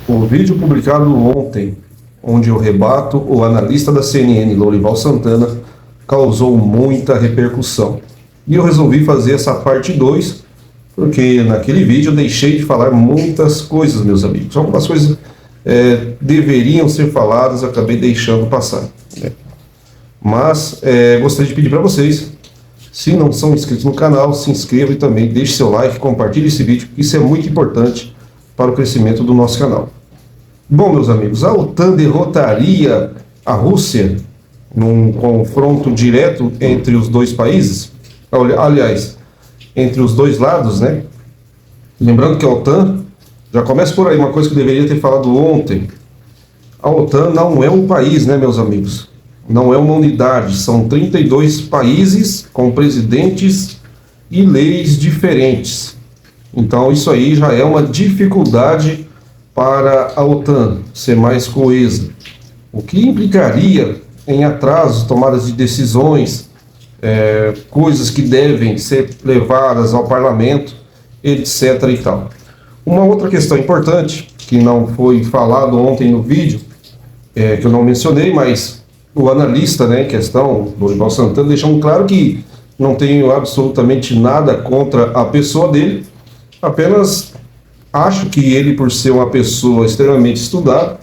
O vídeo publicado ontem, onde eu rebato o analista da CNN, Lourival Santana, causou muita repercussão. E eu resolvi fazer essa parte 2, porque naquele vídeo eu deixei de falar muitas coisas, meus amigos. Algumas coisas deveriam ser faladas, eu acabei deixando passar, né? Mas gostaria de pedir para vocês, se não são inscritos no canal, se inscrevam e também deixe seu like, compartilhe esse vídeo, isso é muito importante para o crescimento do nosso canal. Bom, meus amigos, a OTAN derrotaria a Rússia num confronto direto entre os dois países? Aliás, entre os dois lados, né? Lembrando que a OTAN, já começa por aí, uma coisa que eu deveria ter falado ontem. A OTAN não é um país, né, meus amigos? Não é uma unidade, são 32 países com presidentes e leis diferentes. Então isso aí já é uma dificuldade para a OTAN ser mais coesa, o que implicaria em atrasos, tomadas de decisões, coisas que devem ser levadas ao parlamento, etc. e tal. Uma outra questão importante, que não foi falado ontem no vídeo, que eu não mencionei, mas o analista, né, em questão, Lourival Santana, deixou claro que não tenho absolutamente nada contra a pessoa dele, apenas acho que ele, por ser uma pessoa extremamente estudada,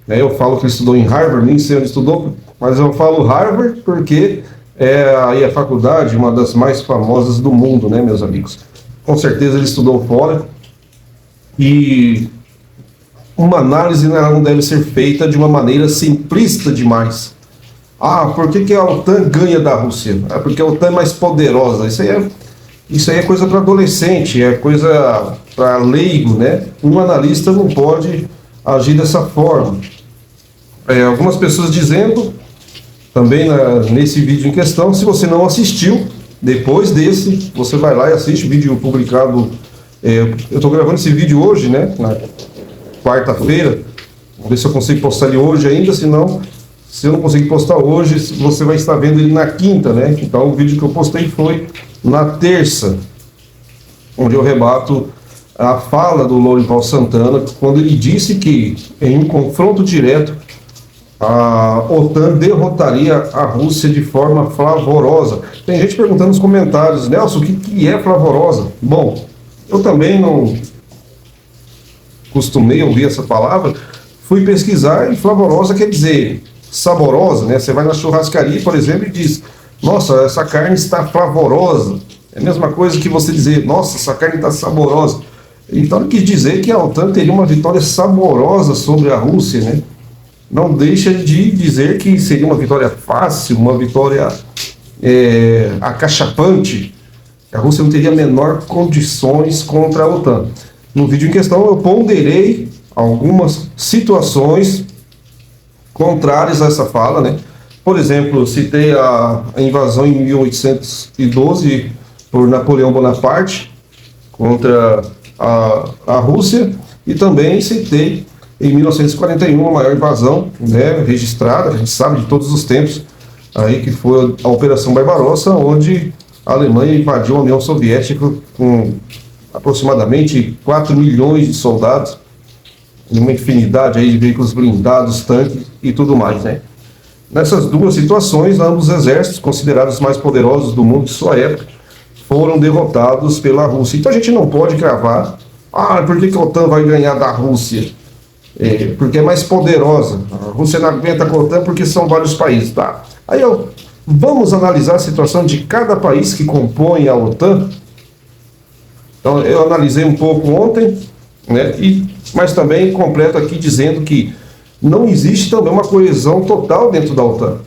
né, eu falo que ele estudou em Harvard, nem sei onde estudou, mas eu falo Harvard porque é aí a faculdade, uma das mais famosas do mundo, né, meus amigos? Com certeza ele estudou fora, e uma análise não deve ser feita de uma maneira simplista demais. Ah, por que a OTAN ganha da Rússia? É porque a OTAN é mais poderosa. Isso aí é coisa para adolescente, é coisa para leigo, né? Um analista não pode agir dessa forma. Algumas pessoas dizendo, também nesse vídeo em questão, se você não assistiu, depois desse, você vai lá e assiste o vídeo publicado. Eu estou gravando esse vídeo hoje, né? Na quarta-feira. Vamos ver se eu consigo postar ele hoje ainda, senão, se eu não conseguir postar hoje, você vai estar vendo ele na quinta, né? Então o vídeo que eu postei foi na terça, onde eu rebato a fala do Lourival Santana, quando ele disse que em um confronto direto a OTAN derrotaria a Rússia de forma flavorosa. Tem gente perguntando nos comentários, Nelson, o que é flavorosa? Bom, eu também não costumei ouvir essa palavra, fui pesquisar e flavorosa quer dizer saborosa, né? Você vai na churrascaria, por exemplo, e diz, nossa, essa carne está flavorosa. É a mesma coisa que você dizer, nossa, essa carne está saborosa. Então ele quis dizer que a OTAN teria uma vitória saborosa sobre a Rússia, né? Não deixa de dizer que seria uma vitória fácil, uma vitória acachapante. A Rússia não teria a menor condições contra a OTAN. No vídeo em questão eu ponderei algumas situações contrárias a essa fala, né? Por exemplo, citei a invasão em 1812 por Napoleão Bonaparte contra a Rússia, e também citei em 1941 a maior invasão, né, registrada, a gente sabe de todos os tempos, aí, que foi a Operação Barbarossa, onde a Alemanha invadiu a União Soviética com aproximadamente 4 milhões de soldados, uma infinidade aí de veículos blindados, tanques e tudo mais, né? Nessas duas situações, ambos os exércitos, considerados os mais poderosos do mundo de sua época, foram derrotados pela Rússia. Então a gente não pode cravar, por que a OTAN vai ganhar da Rússia? Porque é mais poderosa. A Rússia não aguenta a OTAN porque são vários países, tá? Aí vamos analisar a situação de cada país que compõe a OTAN. Então eu analisei um pouco ontem, né? Mas também completo aqui dizendo que não existe também uma coesão total dentro da OTAN.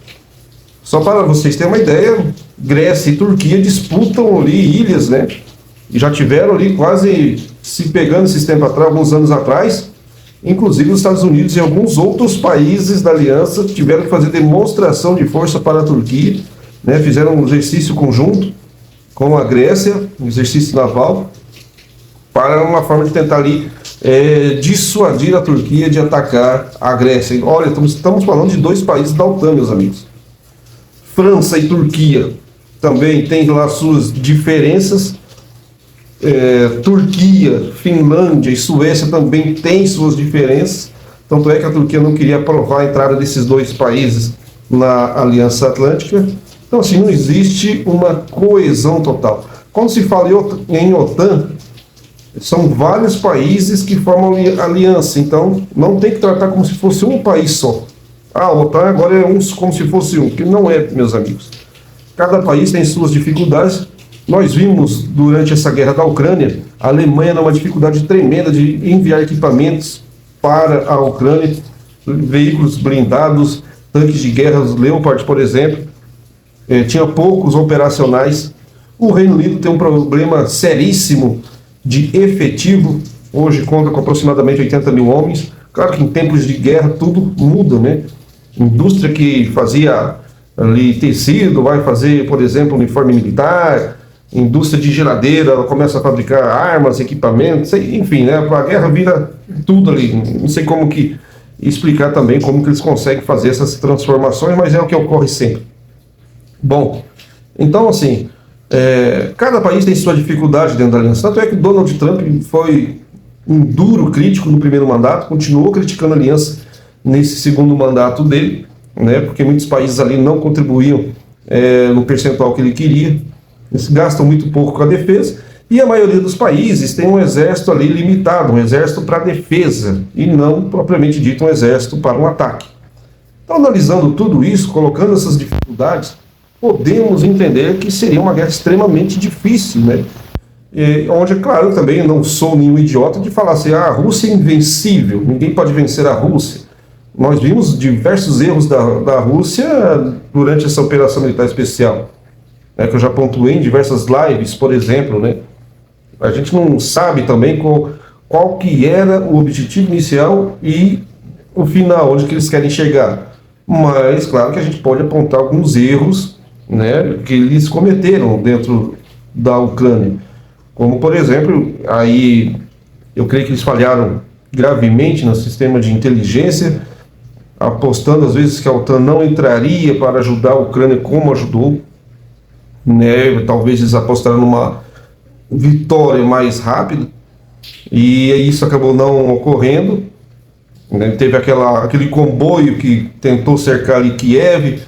Só para vocês terem uma ideia, Grécia e Turquia disputam ali ilhas, né? E já tiveram ali quase se pegando esses tempos atrás, alguns anos atrás. Inclusive os Estados Unidos e alguns outros países da aliança tiveram que fazer demonstração de força para a Turquia, né? Fizeram um exercício conjunto com a Grécia, um exercício naval, para uma forma de tentar ali dissuadir a Turquia de atacar a Grécia. Olha, estamos falando de dois países da OTAN, meus amigos. França e Turquia também têm lá suas diferenças, Turquia, Finlândia e Suécia também têm suas diferenças. Tanto é que a Turquia não queria aprovar a entrada desses dois países na Aliança Atlântica. Então, assim, não existe uma coesão total. Quando se fala em OTAN, são vários países que formam aliança. Então, não tem que tratar como se fosse um país só. A OTAN agora é como se fosse um, que não é, meus amigos. Cada país tem suas dificuldades. Nós vimos, durante essa guerra da Ucrânia, a Alemanha numa dificuldade tremenda de enviar equipamentos para a Ucrânia, veículos blindados, tanques de guerra, os Leopard, por exemplo, tinha poucos operacionais. O Reino Unido tem um problema seríssimo de efetivo, hoje conta com aproximadamente 80 mil homens. Claro que em tempos de guerra tudo muda, né? Indústria que fazia ali tecido vai fazer, por exemplo, uniforme militar. Indústria de geladeira, ela começa a fabricar armas, equipamentos, enfim, né? A guerra vira tudo ali. Não sei como que explicar também como que eles conseguem fazer essas transformações, mas é o que ocorre sempre. Bom, então assim, cada país tem sua dificuldade dentro da aliança. Tanto é que Donald Trump foi um duro crítico no primeiro mandato, continuou criticando a aliança nesse segundo mandato dele, né? Porque muitos países ali não contribuíam no percentual que ele queria. Eles gastam muito pouco com a defesa, e a maioria dos países tem um exército ali limitado, um exército para defesa, e não propriamente dito um exército para um ataque. Então, analisando tudo isso, colocando essas dificuldades, podemos entender que seria uma guerra extremamente difícil, né? Onde, claro, eu também não sou nenhum idiota de falar assim, a Rússia é invencível, ninguém pode vencer a Rússia. Nós vimos diversos erros da Rússia durante essa operação militar especial, que eu já pontuei em diversas lives, por exemplo, né? A gente não sabe também qual que era o objetivo inicial e o final, onde que eles querem chegar. Mas, claro que a gente pode apontar alguns erros, né, que eles cometeram dentro da Ucrânia. Como, por exemplo, aí eu creio que eles falharam gravemente no sistema de inteligência, apostando às vezes que a OTAN não entraria para ajudar a Ucrânia como ajudou. Né, talvez eles apostaram numa vitória mais rápida e isso acabou não ocorrendo, né? Teve aquele comboio que tentou cercar ali Kiev,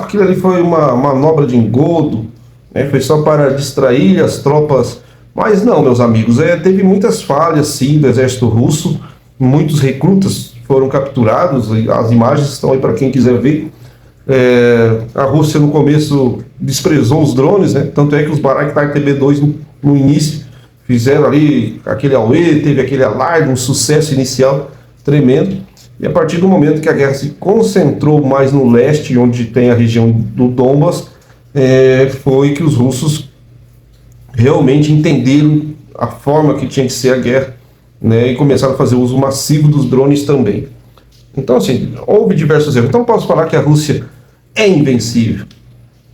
aquilo ali foi uma manobra de engodo, né? Foi só para distrair as tropas, mas não, meus amigos, teve muitas falhas sim do exército russo, muitos recrutas foram capturados, as imagens estão aí para quem quiser ver. A Rússia no começo desprezou os drones, né? Tanto é que os Bayraktar TB2 no início fizeram ali aquele auê, teve aquele alarde, um sucesso inicial tremendo, e a partir do momento que a guerra se concentrou mais no leste, onde tem a região do Donbas, foi que os russos realmente entenderam a forma que tinha que ser a guerra, né? E começaram a fazer uso massivo dos drones também. Então, assim, houve diversos erros. Então, posso falar que a Rússia é invencível,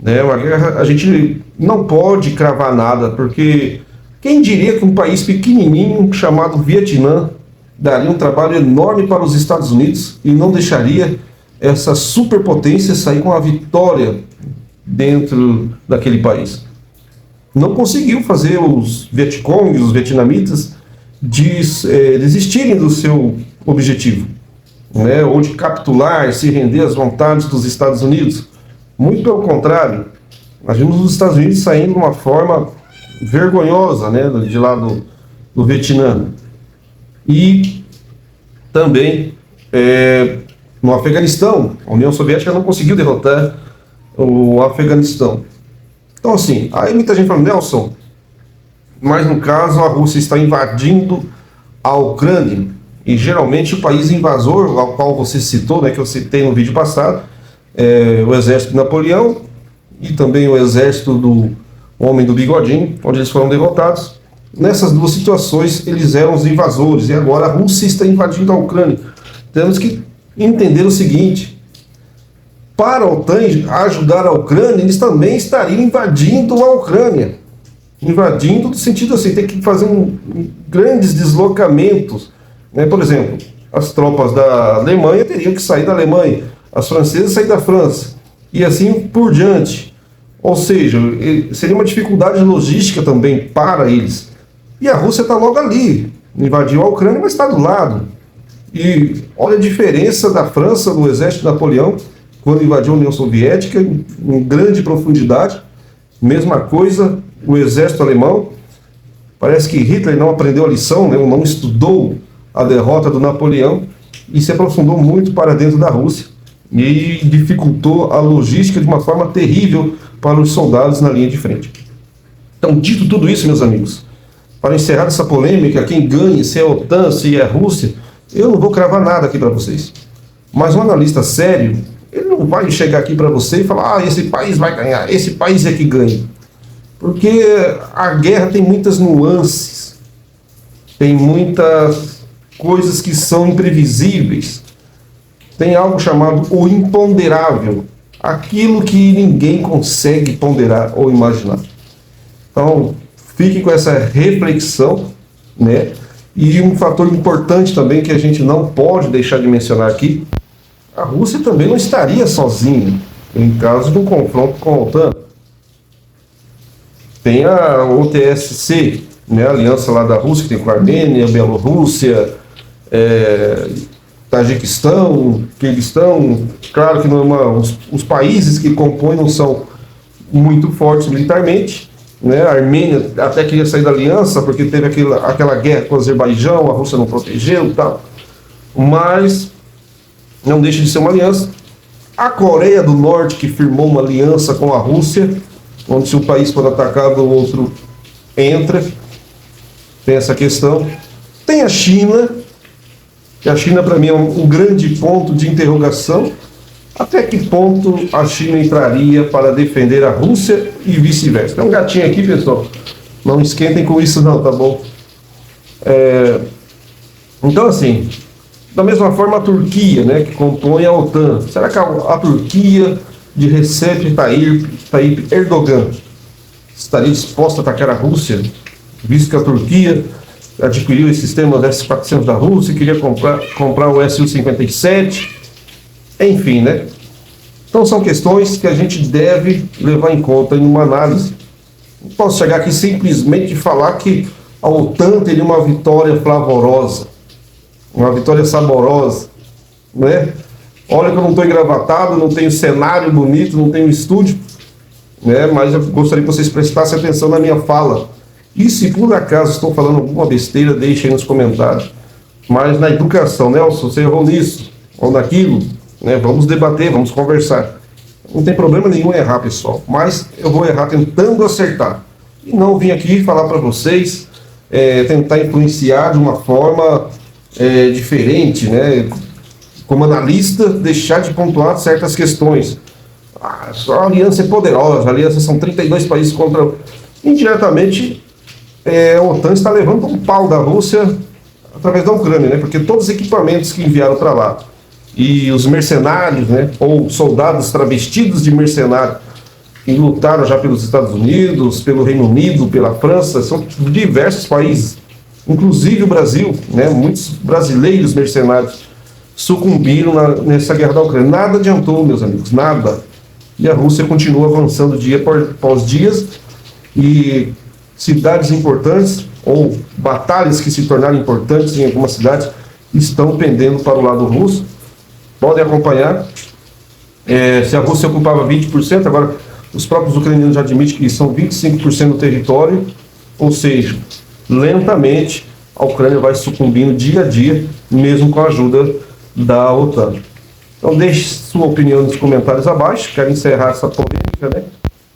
né? Uma guerra, a gente não pode cravar nada, porque quem diria que um país pequenininho chamado Vietnã daria um trabalho enorme para os Estados Unidos e não deixaria essa superpotência sair com a vitória dentro daquele país. Não conseguiu fazer os Vietcongs, os vietnamitas, desistirem do seu objetivo, né, ou de capitular, se render às vontades dos Estados Unidos. Muito pelo contrário, nós vimos os Estados Unidos saindo de uma forma vergonhosa, né, de lá do Vietnã. E também no Afeganistão, a União Soviética não conseguiu derrotar o Afeganistão. Então, assim, aí muita gente fala, Nelson, mas no caso a Rússia está invadindo a Ucrânia. E geralmente o país invasor, ao qual você citou, né, que eu citei no vídeo passado, o exército de Napoleão e também o exército do Homem do Bigodinho, onde eles foram derrotados. Nessas duas situações eles eram os invasores, e agora a Rússia está invadindo a Ucrânia. Temos que entender o seguinte: para a OTAN ajudar a Ucrânia, eles também estariam invadindo a Ucrânia. Invadindo no sentido assim, tem que fazer grandes deslocamentos. Por exemplo, as tropas da Alemanha teriam que sair da Alemanha, as francesas sair da França, e assim por diante. Ou seja, seria uma dificuldade logística também para eles. E a Rússia está logo ali, invadiu a Ucrânia, mas está do lado. E olha a diferença da França, do exército de Napoleão, quando invadiu a União Soviética, em grande profundidade. Mesma coisa, o exército alemão. Parece que Hitler não aprendeu a lição, né, ou não estudou a derrota do Napoleão e se aprofundou muito para dentro da Rússia e dificultou a logística de uma forma terrível para os soldados na linha de frente. Então, dito tudo isso, meus amigos, para encerrar essa polêmica, quem ganha, se é a OTAN, se é a Rússia, eu não vou cravar nada aqui para vocês. Mas um analista sério, ele não vai chegar aqui para você e falar, esse país vai ganhar, esse país é que ganha. Porque a guerra tem muitas nuances, tem muitas coisas que são imprevisíveis. Tem algo chamado o imponderável, aquilo que ninguém consegue ponderar ou imaginar. Então, fique com essa reflexão, né? E um fator importante também que a gente não pode deixar de mencionar aqui, a Rússia também não estaria sozinha em caso de um confronto com a OTAN. Tem a OTSC, né, a aliança lá da Rússia, que tem com a Armênia, Bielorrússia, Tajiquistão, Quirguistão. Claro que não é os países que compõem não são muito fortes militarmente, né? A Armênia até queria sair da aliança porque teve aquela guerra com o Azerbaijão, a Rússia não protegeu e tal, mas não deixa de ser uma aliança. A Coreia do Norte, que firmou uma aliança com a Rússia, onde se um país for atacado, o outro entra. Tem essa questão. Tem a China, que a China para mim é um grande ponto de interrogação. Até que ponto a China entraria para defender a Rússia e vice-versa? Tem um gatinho aqui, pessoal. Não esquentem com isso não, tá bom? Então, assim, da mesma forma a Turquia, né, que compõe a OTAN. Será que a Turquia de Recep Tayyip Erdogan estaria disposta a atacar a Rússia, visto que a Turquia adquiriu esse sistema S-400 da Rússia, queria comprar o Su-57, enfim, né? Então são questões que a gente deve levar em conta em uma análise. Não posso chegar aqui simplesmente e falar que a OTAN teria uma vitória flavorosa, uma vitória saborosa, né? Olha que eu não estou engravatado, não tenho cenário bonito, não tenho estúdio, né? Mas eu gostaria que vocês prestassem atenção na minha fala. E se por acaso estou falando alguma besteira, deixem aí nos comentários. Mas na educação, Nelson, você errou nisso ou naquilo, né? Vamos debater, vamos conversar. Não tem problema nenhum errar, pessoal, mas eu vou errar tentando acertar. E não vim aqui falar para vocês, tentar influenciar de uma forma diferente, né? Como analista, deixar de pontuar certas questões. Só a aliança é poderosa, a aliança são 32 países contra... Indiretamente, a OTAN está levando um pau da Rússia através da Ucrânia, né? Porque todos os equipamentos que enviaram para lá e os mercenários, né, ou soldados travestidos de mercenário que lutaram já pelos Estados Unidos, pelo Reino Unido, pela França, são diversos países, inclusive o Brasil, né? Muitos brasileiros mercenários sucumbiram nessa guerra da Ucrânia. Nada adiantou, meus amigos, nada. E a Rússia continua avançando dia após dia, e cidades importantes, ou batalhas que se tornaram importantes em algumas cidades, estão pendendo para o lado russo. Podem acompanhar. Se a Rússia ocupava 20%, agora os próprios ucranianos já admitem que são 25% do território, ou seja, lentamente a Ucrânia vai sucumbindo dia a dia, mesmo com a ajuda da OTAN. Então deixe sua opinião nos comentários abaixo. Quero encerrar essa polêmica, né?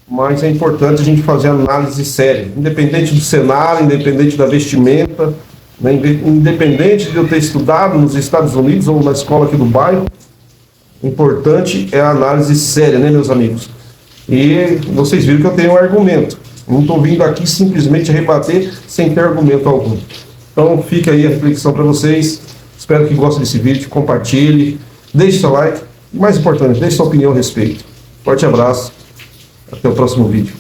Mas é importante a gente fazer análise séria, independente do cenário, independente da vestimenta, né? Independente de eu ter estudado nos Estados Unidos ou na escola aqui do bairro. O importante é a análise séria, né, meus amigos? E vocês viram que eu tenho um argumento. Não estou vindo aqui simplesmente rebater sem ter argumento algum. Então fica aí a reflexão para vocês. Espero que gostem desse vídeo, compartilhe, deixe seu like e, mais importante, deixe sua opinião a respeito. Forte abraço, até o próximo vídeo.